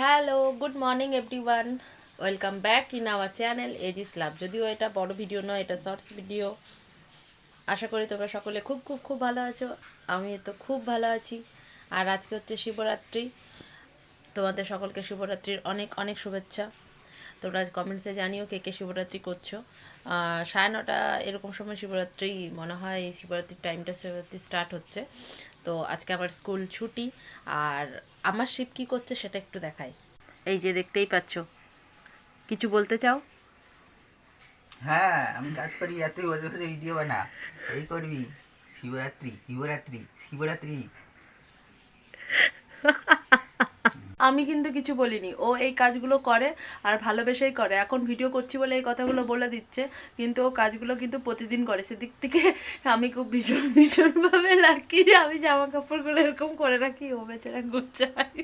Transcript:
Hello, good morning everyone. Welcome back in our channel এজিস love. যদিও এটা বড় ভিডিও নয়, এটা শর্টস ভিডিও। আশা করি তোমরা সকলে খুব খুব খুব ভালো আছো। আমি তো খুব ভালো আছি। আর আজকে হচ্ছে শিবরাত্রি। তোমাদের সকলকে শিবরাত্রির অনেক অনেক শুভেচ্ছা। তোমরা কমেন্টসে জানিও কে কে শিবরাত্রি করছো। 9:30 এরকম সময় শিবরাত্রি মনে হয়, শিবরাত্রির টাইমটা শিবরাত্রি স্টার্ট হচ্ছে। তো আজকে আমার স্কুল ছুটি। আর আমার শিব কী করছে সেটা একটু দেখাই। এই যে দেখতেই পাচ্ছ। কিছু বলতে চাও? হ্যাঁ, আমি কাজ করি, তুই বসে বসে ভিডিও বানা। এই করবি। শিবরাত্রি শিবরাত্রি শিবরাত্রি। আমি কিন্তু কিছু বলিনি, ও এই কাজগুলো করে আর ভালোবেসেই করে। এখন ভিডিও করছি বলে এই কথাগুলো বলে দিচ্ছে, কিন্তু ও কাজগুলো কিন্তু প্রতিদিন করে। সেদিক থেকে আমি খুব ভীষণ ভীষণভাবে লাকি যে আমি জামা কাপড়গুলো এরকম করে রাখি, ও বেচারা গোছায়।